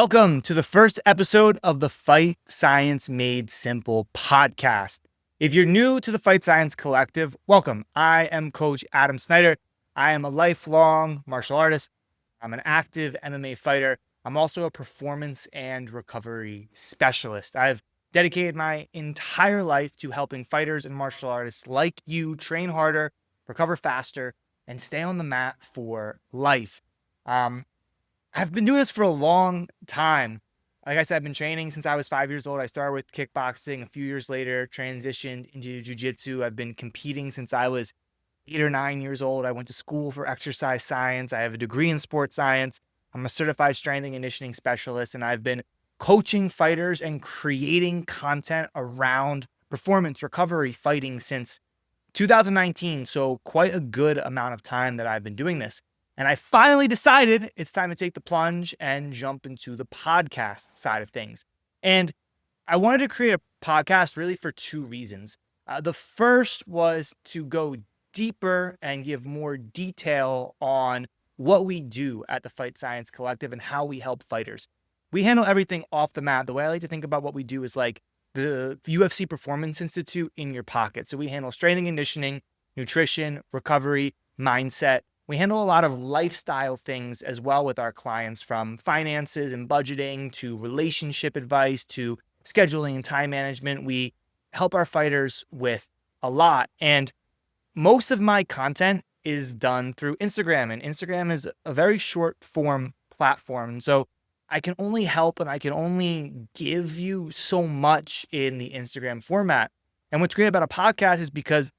Welcome to the first episode of the Fight Science Made Simple podcast. If you're new to the Fight Science Collective, welcome. I am Coach Adam Snyder. I am a lifelong martial artist. I'm an active MMA fighter. I'm also a performance and recovery specialist. I've dedicated my entire life to helping fighters and martial artists like you train harder, recover faster, and stay on the mat for life. I've been doing this for a long time. Like I said, I've been training since I was 5 years old. I started with kickboxing. A few years later, transitioned into jiu-jitsu. I've been competing since I was 8 or 9 years old. I went to school for exercise science. I have a degree in sports science. I'm a certified strength and conditioning specialist, and I've been coaching fighters and creating content around performance, recovery, fighting since 2019. So quite a good amount of time that I've been doing this. And I finally decided it's time to take the plunge and jump into the podcast side of things. And I wanted to create a podcast really for two reasons. The first was to go deeper and give more detail on what we do at the Fight Science Collective and how we help fighters. We handle everything off the mat. The way I like to think about what we do is like the UFC Performance Institute in your pocket. So we handle strength and conditioning, nutrition, recovery, mindset. We handle a lot of lifestyle things as well with our clients, from finances and budgeting to relationship advice to scheduling and time management. We help our fighters with a lot. And most of my content is done through Instagram, and Instagram is a very short form platform. And so I can only help and I can only give you so much in the Instagram format. And what's great about a podcast is because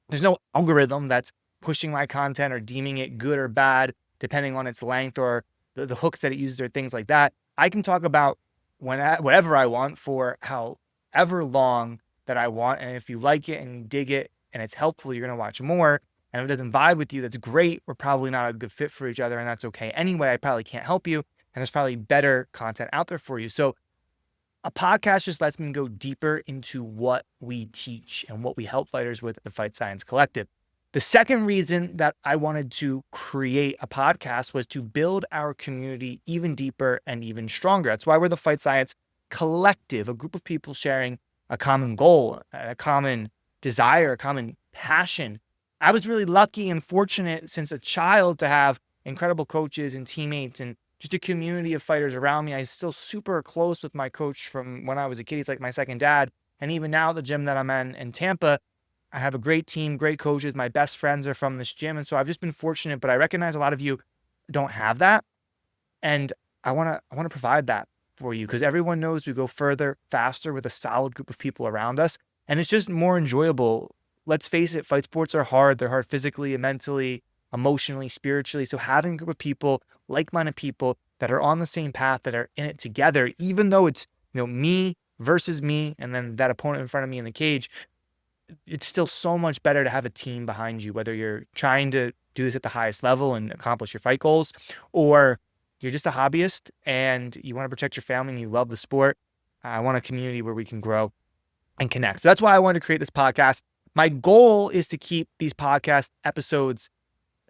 there's no algorithm that's pushing my content or deeming it good or bad, depending on its length or the hooks that it uses or things like that. I can talk about whatever I want for however long that I want. And if you like it and you dig it and it's helpful, you're going to watch more. And if it doesn't vibe with you, that's great. We're probably not a good fit for each other, and that's okay. Anyway, I probably can't help you, and there's probably better content out there for you. So a podcast just lets me go deeper into what we teach and what we help fighters with at the Fight Science Collective. The second reason that I wanted to create a podcast was to build our community even deeper and even stronger. That's why we're the Fight Science Collective, a group of people sharing a common goal, a common desire, a common passion. I was really lucky and fortunate since a child to have incredible coaches and teammates and just a community of fighters around me. I'm still super close with my coach from when I was a kid. He's like my second dad. And even now, the gym that I'm in Tampa, I have a great team, great coaches. My best friends are from this gym. And so I've just been fortunate, but I recognize a lot of you don't have that. And I want to provide that for you, because everyone knows we go further, faster with a solid group of people around us. And it's just more enjoyable. Let's face it, fight sports are hard. They're hard physically and mentally, emotionally, spiritually. So having a group of people, like-minded people that are on the same path, that are in it together, even though it's, me versus me and then that opponent in front of me in the cage, it's still so much better to have a team behind you, whether you're trying to do this at the highest level and accomplish your fight goals, or you're just a hobbyist and you want to protect your family and you love the sport. I want a community where we can grow and connect. So that's why I wanted to create this podcast. My goal is to keep these podcast episodes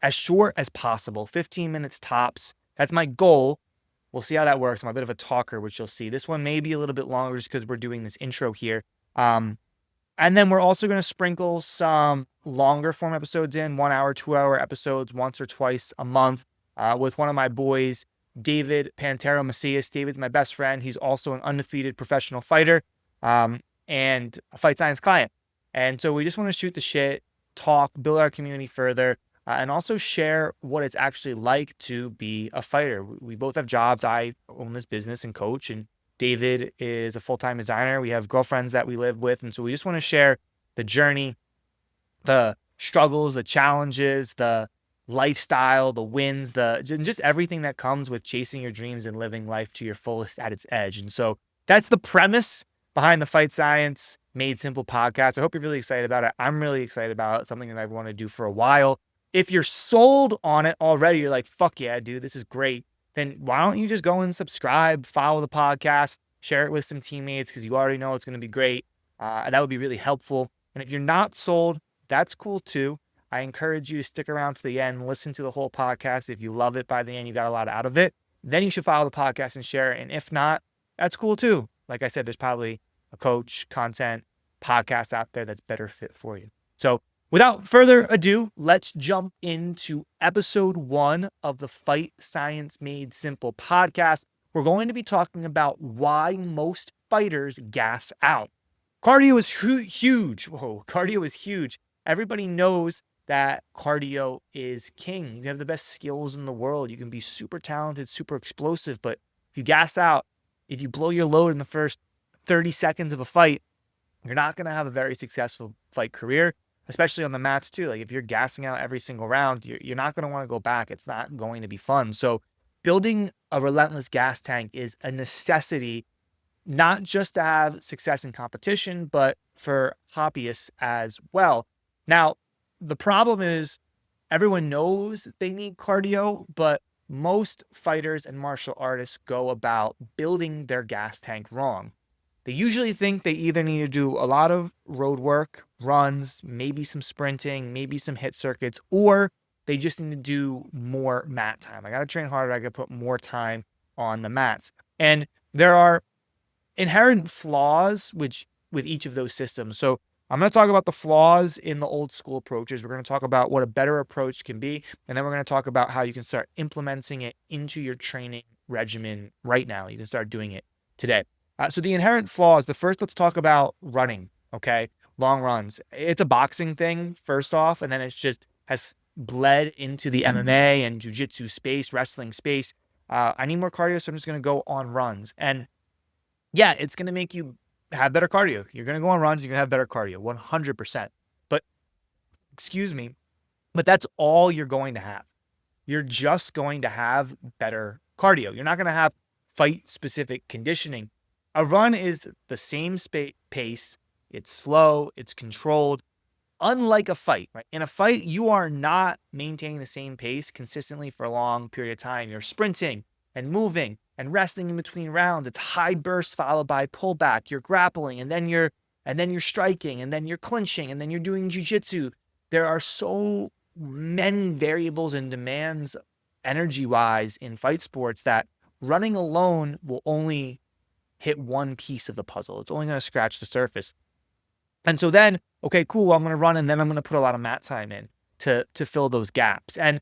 as short as possible, 15 minutes tops. That's my goal. We'll see how that works. I'm a bit of a talker, which you'll see. This one may be a little bit longer just because we're doing this intro here. And then we're also going to sprinkle some longer form episodes in, 1 hour, 2 hour episodes once or twice a month with one of my boys, David Pantero Macias. David's my best friend. He's also an undefeated professional fighter and a Fight Science client. And so we just want to shoot the shit, talk, build our community further, and also share what it's actually like to be a fighter. We both have jobs. I own this business and coach, and David is a full-time designer. We have girlfriends that we live with. And so we just want to share the journey, the struggles, the challenges, the lifestyle, the wins, just everything that comes with chasing your dreams and living life to your fullest at its edge. And so that's the premise behind the Fight Science Made Simple podcast. I hope you're really excited about it. I'm really excited about it. Something that I've wanted to do for a while. If you're sold on it already, you're like, fuck yeah, dude, this is great. Then why don't you just go and subscribe, follow the podcast, share it with some teammates, because you already know it's going to be great. That would be really helpful. And if you're not sold, that's cool too. I encourage you to stick around to the end, listen to the whole podcast. If you love it by the end, you got a lot out of it. then you should follow the podcast and share it. And if not, that's cool too. Like I said, there's probably a coach, content, podcast out there that's better fit for you. So without further ado, let's jump into episode 1 of the Fight Science Made Simple podcast. We're going to be talking about why most fighters gas out. Cardio is huge. Whoa, cardio is huge. Everybody knows that cardio is king. You have the best skills in the world. You can be super talented, super explosive, but if you gas out, if you blow your load in the first 30 seconds of a fight, you're not going to have a very successful fight career, especially on the mats too. Like if you're gassing out every single round, you're not going to want to go back. It's not going to be fun. So building a relentless gas tank is a necessity, not just to have success in competition, but for hobbyists as well. Now, the problem is everyone knows they need cardio, but most fighters and martial artists go about building their gas tank wrong. They usually think they either need to do a lot of road work, runs, maybe some sprinting, maybe some hit circuits, or they just need to do more mat time. I got to train harder. I got to put more time on the mats. And there are inherent flaws with each of those systems. So I'm going to talk about the flaws in the old school approaches. We're going to talk about what a better approach can be. And then we're going to talk about how you can start implementing it into your training regimen right now. You can start doing it today. So the inherent flaws, the first, let's talk about running, okay? Long runs. It's a boxing thing, first off, and then it's just has bled into the MMA and jiu-jitsu space, wrestling space. I need more cardio, so I'm just going to go on runs. And yeah, it's going to make you have better cardio. You're going to go on runs, you're going to have better cardio, 100%. But, but that's all you're going to have. You're just going to have better cardio. You're not going to have fight-specific conditioning. A run is the same pace. It's slow, it's controlled. Unlike a fight, right? In a fight, you are not maintaining the same pace consistently for a long period of time. You're sprinting and moving and resting in between rounds. It's high bursts followed by pullback. You're grappling, and then you're striking, and then you're clinching, and then you're doing jiu-jitsu. There are so many variables and demands energy-wise in fight sports that running alone will only hit one piece of the puzzle. It's only going to scratch the surface. And so then, okay, cool, I'm going to run, and then I'm going to put a lot of mat time in to fill those gaps. And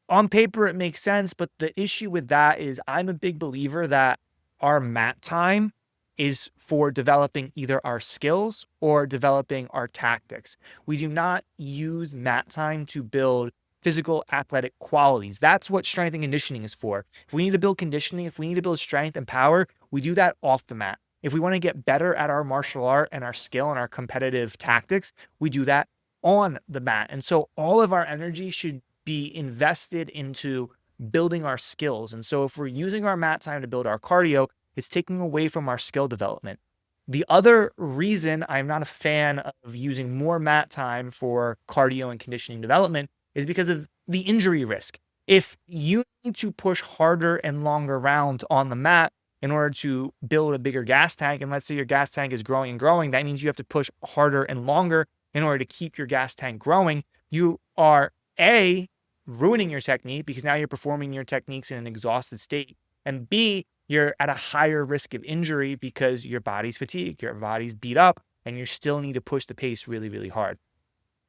on paper, it makes sense, but the issue with that is I'm a big believer that our mat time is for developing either our skills or developing our tactics. We do not use mat time to build physical athletic qualities. That's what strength and conditioning is for. If we need to build conditioning, if we need to build strength and power, we do that off the mat. If we want to get better at our martial art and our skill and our competitive tactics, we do that on the mat. And so all of our energy should be invested into building our skills. And so if we're using our mat time to build our cardio, it's taking away from our skill development. The other reason I'm not a fan of using more mat time for cardio and conditioning development is because of the injury risk. If you need to push harder and longer rounds on the mat in order to build a bigger gas tank, and let's say your gas tank is growing and growing, that means you have to push harder and longer in order to keep your gas tank growing. You are A, ruining your technique because now you're performing your techniques in an exhausted state, and B, you're at a higher risk of injury because your body's fatigued, your body's beat up, and you still need to push the pace really, really hard.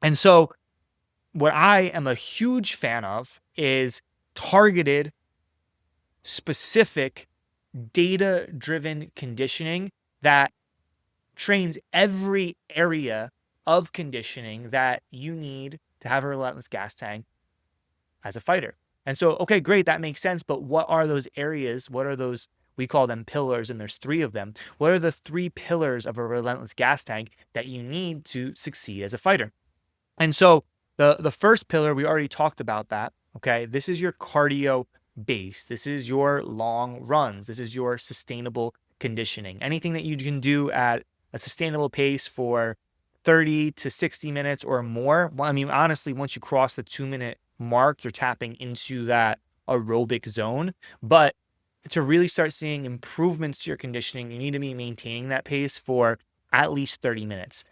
And so what I am a huge fan of is targeted, specific, data-driven conditioning that trains every area of conditioning that you need to have a relentless gas tank as a fighter. And so, okay, great, that makes sense. But what are those areas? What are those, we call them pillars, and there's 3 of them. What are the 3 pillars of a relentless gas tank that you need to succeed as a fighter? And so the first pillar, we already talked about that. Okay, this is your cardio base. This is your long runs. This is your sustainable conditioning. Anything that you can do at a sustainable pace for 30 to 60 minutes or more. Well, I mean, honestly, once you cross the 2-minute mark, you're tapping into that aerobic zone. But to really start seeing improvements to your conditioning, you need to be maintaining that pace for at least 30 minutes.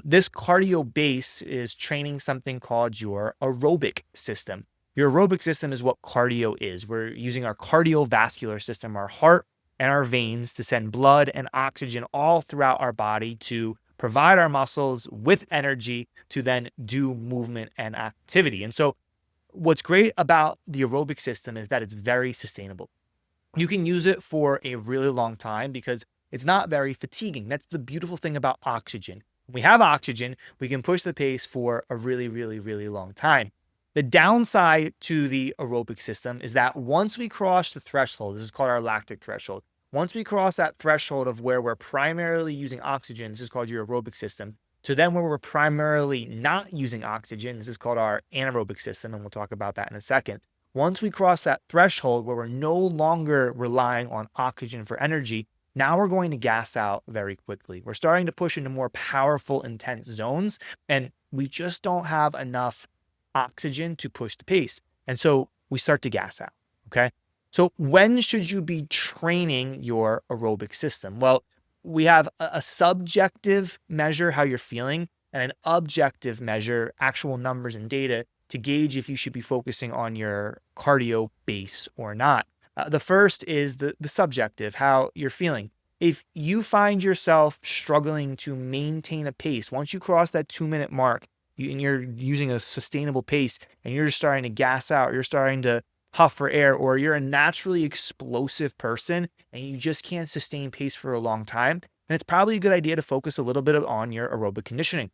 This cardio base is training something called your aerobic system. Your aerobic system is what cardio is. We're using our cardiovascular system, our heart and our veins, to send blood and oxygen all throughout our body to provide our muscles with energy to then do movement and activity. And so what's great about the aerobic system is that it's very sustainable. You can use it for a really long time because it's not very fatiguing. That's the beautiful thing about oxygen. When we have oxygen, we can push the pace for a really, really, really long time. The downside to the aerobic system is that once we cross the threshold, this is called our lactic threshold. Once we cross that threshold of where we're primarily using oxygen, this is called your aerobic system, to then where we're primarily not using oxygen, this is called our anaerobic system, and we'll talk about that in a second. Once we cross that threshold where we're no longer relying on oxygen for energy, now we're going to gas out very quickly. We're starting to push into more powerful, intense zones, and we just don't have enough oxygen to push the pace. And so we start to gas out, okay? So when should you be training your aerobic system? Well, we have a subjective measure, how you're feeling, and an objective measure, actual numbers and data, to gauge if you should be focusing on your cardio base or not. The first is the subjective, how you're feeling. If you find yourself struggling to maintain a pace, once you cross that 2-minute mark, and you're using a sustainable pace and you're just starting to gas out, you're starting to huff for air, or you're a naturally explosive person and you just can't sustain pace for a long time, then it's probably a good idea to focus a little bit on your aerobic conditioning.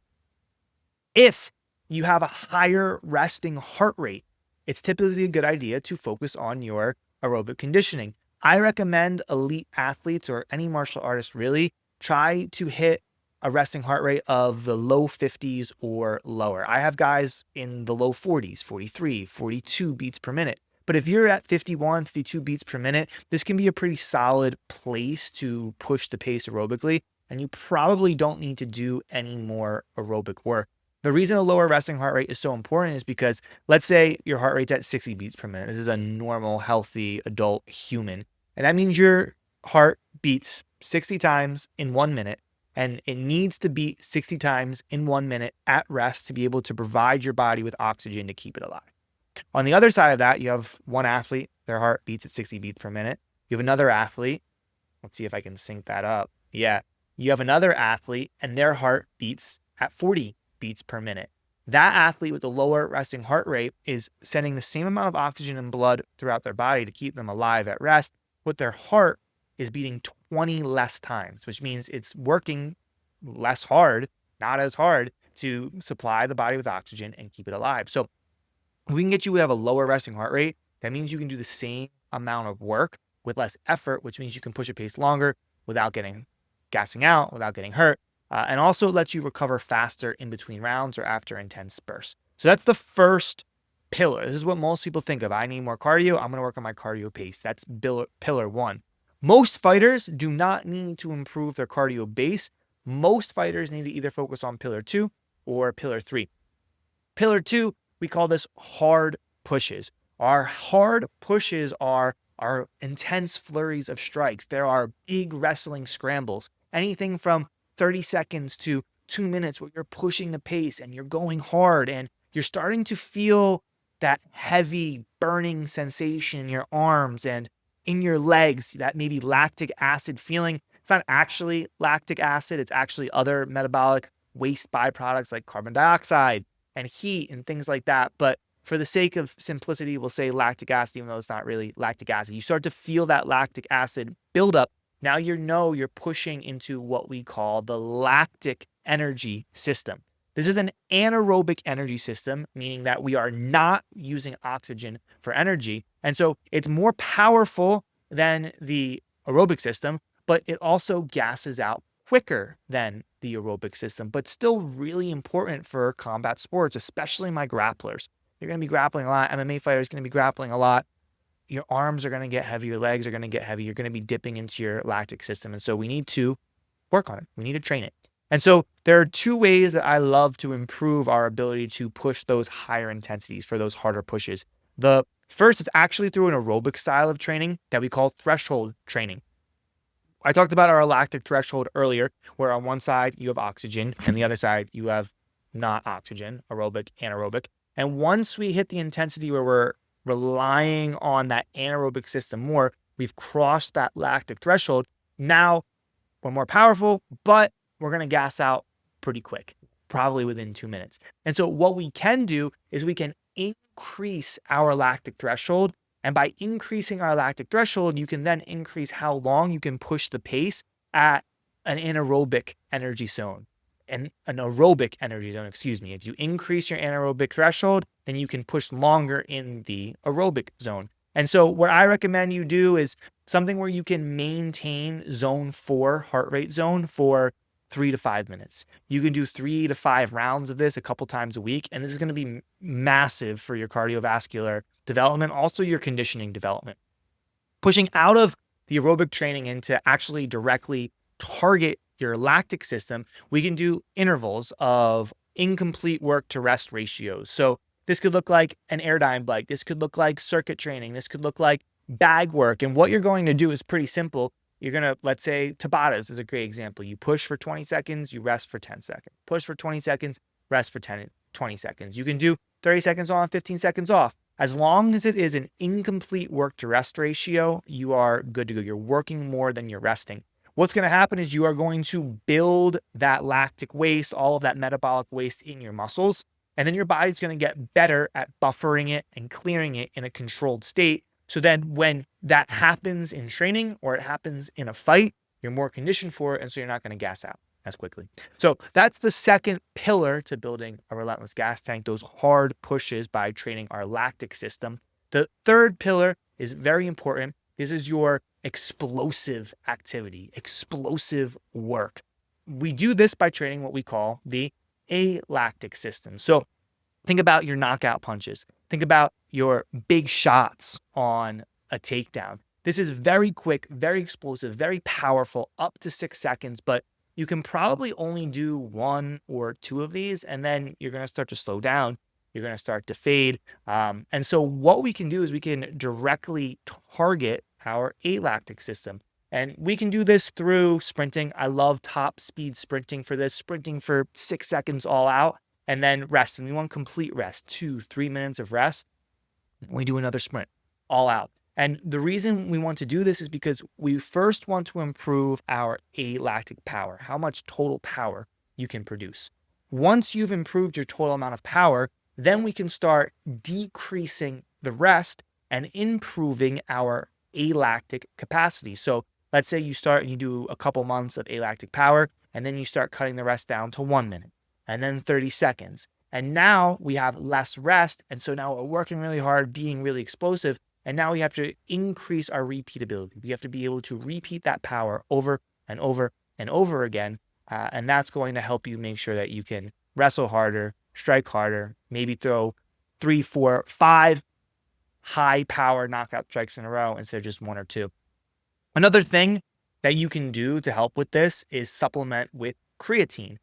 If you have a higher resting heart rate, it's typically a good idea to focus on your aerobic conditioning. I recommend elite athletes or any martial artist really try to hit a resting heart rate of the low 50s or lower. I have guys in the low 40s, 43, 42 beats per minute. But if you're at 51, 52 beats per minute, this can be a pretty solid place to push the pace aerobically, and you probably don't need to do any more aerobic work. The reason a lower resting heart rate is so important is because, let's say your heart rate's at 60 beats per minute. This is a normal, healthy adult human. And that means your heart beats 60 times in 1 minute, and it needs to beat 60 times in 1 minute at rest to be able to provide your body with oxygen to keep it alive. On the other side of that, you have one athlete, their heart beats at 60 beats per minute. You have another athlete. Let's see if I can sync that up. Yeah. You have another athlete and their heart beats at 40 beats per minute. That athlete with the lower resting heart rate is sending the same amount of oxygen and blood throughout their body to keep them alive at rest, but their heart is beating 20 less times, which means it's working less hard, not as hard, to supply the body with oxygen and keep it alive. So if we can get you to have a lower resting heart rate, that means you can do the same amount of work with less effort, which means you can push a pace longer without gassing out, without getting hurt, and also lets you recover faster in between rounds or after intense bursts. So that's the first pillar. This is what most people think of. I need more cardio. I'm going to work on my cardio pace. That's pillar one. Most fighters do not need to improve their cardio base. Most fighters need to either focus on pillar 2 or pillar 3. Pillar 2, we call this hard pushes. Our hard pushes are our intense flurries of strikes. There are big wrestling scrambles, anything from 30 seconds to 2 minutes where you're pushing the pace and you're going hard and you're starting to feel that heavy burning sensation in your arms and in your legs, that maybe lactic acid feeling. It's not actually lactic acid. It's actually other metabolic waste byproducts like carbon dioxide and heat and things like that. But for the sake of simplicity, we'll say lactic acid, even though it's not really lactic acid. You start to feel that lactic acid buildup. Now you're pushing into what we call the lactic energy system. This is an anaerobic energy system, meaning that we are not using oxygen for energy. And so it's more powerful than the aerobic system, but it also gasses out quicker than the aerobic system, but still really important for combat sports, especially my grapplers. You're going to be grappling a lot. MMA fighters are going to be grappling a lot. Your arms are going to get heavy. Your legs are going to get heavy. You're going to be dipping into your lactic system. And so we need to work on it. We need to train it. And so there are 2 ways that I love to improve our ability to push those higher intensities for those harder pushes. The first is actually through an aerobic style of training that we call threshold training. I talked about our lactic threshold earlier, where on one side you have oxygen and the other side you have not oxygen, aerobic, anaerobic. And once we hit the intensity where we're relying on that anaerobic system more, we've crossed that lactic threshold. Now we're more powerful, but we're going to gas out pretty quick, probably within 2 minutes. And so what we can do is we can increase our lactic threshold. And by increasing our lactic threshold, you can then increase how long you can push the pace at an anaerobic energy zone. An aerobic energy zone, excuse me. If you increase your anaerobic threshold, then you can push longer in the aerobic zone. And so what I recommend you do is something where you can maintain zone 4 heart rate zone for 3 to 5 minutes. You can do 3 to 5 rounds of this a couple times a week, and this is going to be massive for your cardiovascular development, also your conditioning development. Pushing out of the aerobic training into actually directly target your lactic system, we can do intervals of incomplete work to rest ratios. So this could look like an airdyne bike. This could look like circuit training. This could look like bag work. And what you're going to do is pretty simple. You're going to, let's say Tabatas is a great example. You push for 20 seconds, you rest for 10 seconds. Push for 20 seconds, rest for 20 seconds. You can do 30 seconds on, 15 seconds off. As long as it is an incomplete work to rest ratio, you are good to go. You're working more than you're resting. What's going to happen is you are going to build that lactic waste, all of that metabolic waste in your muscles, and then your body's going to get better at buffering it and clearing it in a controlled state. So then when that happens in training or it happens in a fight, you're more conditioned for it, and so you're not going to gas out as quickly. So that's the second pillar to building a relentless gas tank, those hard pushes by training our lactic system. The third pillar is very important. This is your explosive activity, explosive work. We do this by training what we call the alactic system. So think about your knockout punches. Think about your big shots on a takedown. This is very quick, very explosive, very powerful, up to 6 seconds, but you can probably only do 1 or 2 of these, and then you're going to start to slow down. You're going to start to fade. And so what we can do is we can directly target our alactic system. And we can do this through sprinting. I love top speed sprinting for this, sprinting for 6 seconds all out, and then rest. And we want complete rest, 2-3 minutes of rest. We do another sprint all out. And the reason we want to do this is because we first want to improve our alactic power, how much total power you can produce. Once you've improved your total amount of power, then we can start decreasing the rest and improving our alactic capacity. So let's say you start and you do a couple months of alactic power, and then you start cutting the rest down to 1 minute and then 30 seconds. And now we have less rest. And so now we're working really hard, being really explosive. And now we have to increase our repeatability. We have to be able to repeat that power over and over and over again. And that's going to help you make sure that you can wrestle harder, strike harder, maybe throw 3, 4, 5 high power knockout strikes in a row instead of just 1 or 2. Another thing that you can do to help with this is supplement with creatine.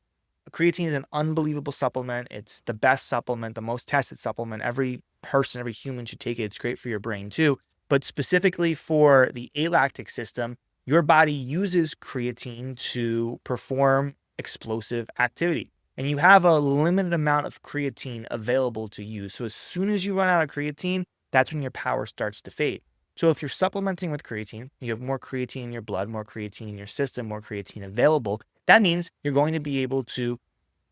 Creatine is an unbelievable supplement. It's the best supplement, the most tested supplement. Every person, every human should take it. It's great for your brain too. But specifically for the alactic system, your body uses creatine to perform explosive activity. And you have a limited amount of creatine available to use. So as soon as you run out of creatine, that's when your power starts to fade. So if you're supplementing with creatine, you have more creatine in your blood, more creatine in your system, more creatine available. That means you're going to be able to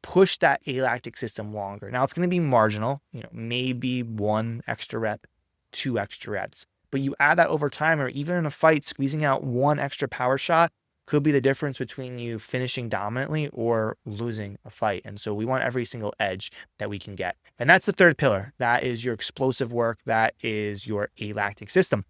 push that alactic system longer. Now it's going to be marginal, maybe 1 extra rep, 2 extra reps. But you add that over time, or even in a fight, squeezing out 1 extra power shot could be the difference between you finishing dominantly or losing a fight. And so we want every single edge that we can get. And that's the third pillar. That is your explosive work. That is your alactic system.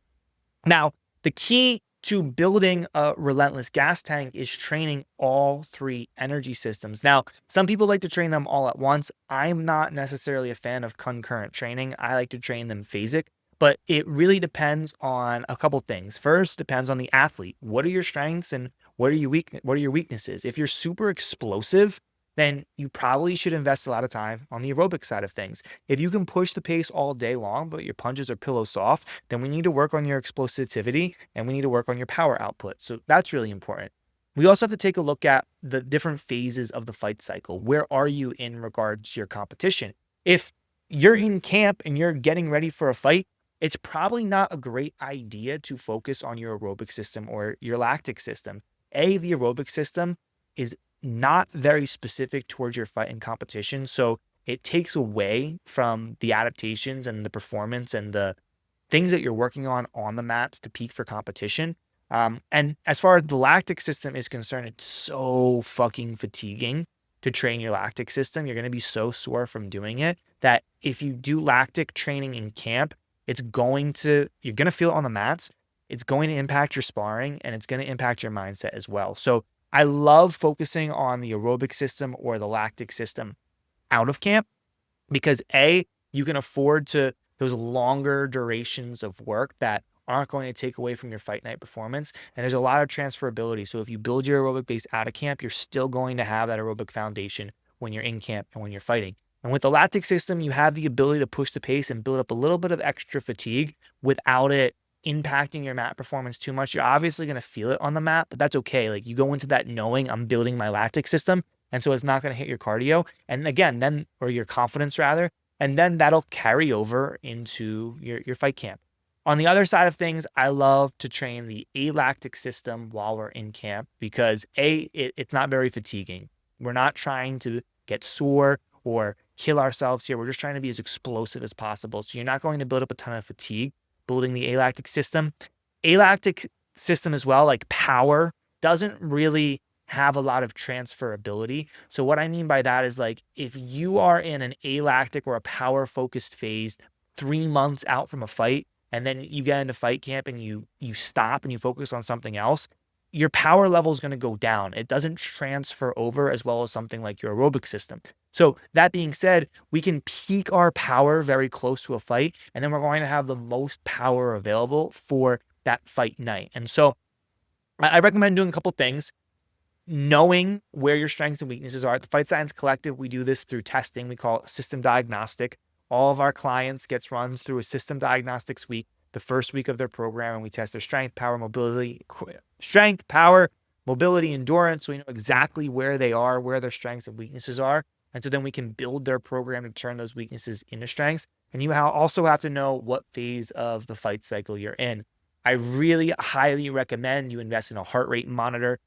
Now, the key to building a relentless gas tank is training all 3 energy systems. Now, some people like to train them all at once. I'm not necessarily a fan of concurrent training. I like to train them phasic, but it really depends on a couple things. First, depends on the athlete. What are your strengths and what are your weaknesses? If you're super explosive, then you probably should invest a lot of time on the aerobic side of things. If you can push the pace all day long, but your punches are pillow soft, then we need to work on your explosivity and we need to work on your power output. So that's really important. We also have to take a look at the different phases of the fight cycle. Where are you in regards to your competition? If you're in camp and you're getting ready for a fight, it's probably not a great idea to focus on your aerobic system or your lactic system. The aerobic system is not very specific towards your fight and competition. So it takes away from the adaptations and the performance and the things that you're working on the mats to peak for competition. And as far as the lactic system is concerned, it's so fucking fatiguing to train your lactic system. You're going to be so sore from doing it that if you do lactic training in camp, you're going to feel it on the mats. It's going to impact your sparring and it's going to impact your mindset as well. So I love focusing on the aerobic system or the lactic system out of camp because you can afford to those longer durations of work that aren't going to take away from your fight night performance. And there's a lot of transferability. So if you build your aerobic base out of camp, you're still going to have that aerobic foundation when you're in camp and when you're fighting. And with the lactic system, you have the ability to push the pace and build up a little bit of extra fatigue without it impacting your mat performance too much. You're obviously going to feel it on the mat, but that's okay. Like you go into that knowing I'm building my lactic system. And so it's not going to hit your cardio. And again, or your confidence rather. And then that'll carry over into your fight camp. On the other side of things, I love to train the alactic system while we're in camp because it's not very fatiguing. We're not trying to get sore or kill ourselves here. We're just trying to be as explosive as possible. So you're not going to build up a ton of fatigue building the alactic system. Alactic system as well, like power, doesn't really have a lot of transferability. So what I mean by that is like if you are in an alactic or a power focused phase 3 months out from a fight, and then you get into fight camp and you stop and you focus on something else, your power level is going to go down. It doesn't transfer over as well as something like your aerobic system. So that being said, we can peak our power very close to a fight, and then we're going to have the most power available for that fight night. And so I recommend doing a couple things. Knowing where your strengths and weaknesses are. At the Fight Science Collective, we do this through testing. We call it system diagnostic. All of our clients gets runs through a system diagnostics week, the first week of their program, and we test their strength, power, mobility, endurance. So we know exactly where they are, where their strengths and weaknesses are. And so then we can build their program to turn those weaknesses into strengths. And you also have to know what phase of the fight cycle you're in. I really highly recommend you invest in a heart rate monitor.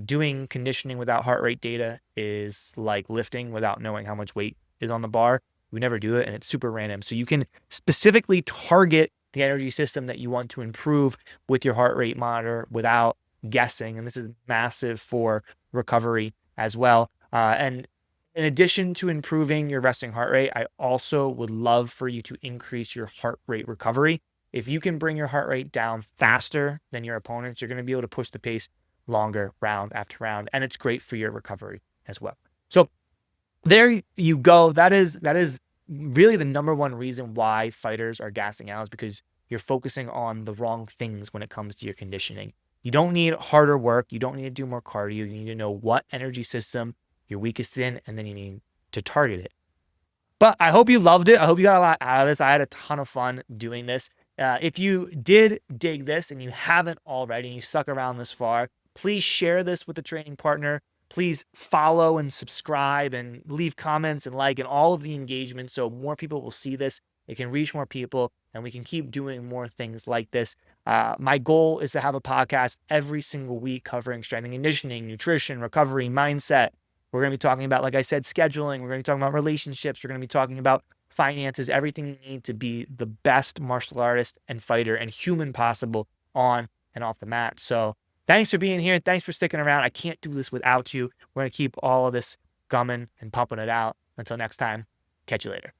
Doing conditioning without heart rate data is like lifting without knowing how much weight is on the bar. We never do it, and it's super random. So you can specifically target the energy system that you want to improve with your heart rate monitor without guessing. And this is massive for recovery as well. And in addition to improving your resting heart rate, I also would love for you to increase your heart rate recovery. If you can bring your heart rate down faster than your opponents, you're going to be able to push the pace longer round after round, and it's great for your recovery as well. So there you go. That is really the number one reason why fighters are gassing out is because you're focusing on the wrong things when it comes to your conditioning. You don't need harder work. You don't need to do more cardio. You need to know what energy system you're weakest in, and then you need to target it. But I hope you loved it. I hope you got a lot out of this. I had a ton of fun doing this. If you did dig this and you haven't already, and you stuck around this far, please share this with a training partner. Please follow and subscribe and leave comments and like and all of the engagement so more people will see this. It can reach more people and we can keep doing more things like this. My goal is to have a podcast every single week covering strength and conditioning, nutrition, recovery, mindset. We're going to be talking about, like I said, scheduling. We're going to be talking about relationships. We're going to be talking about finances, everything you need to be the best martial artist and fighter and human possible on and off the mat. So thanks for being here. Thanks for sticking around. I can't do this without you. We're going to keep all of this gumming and pumping it out. Until next time, catch you later.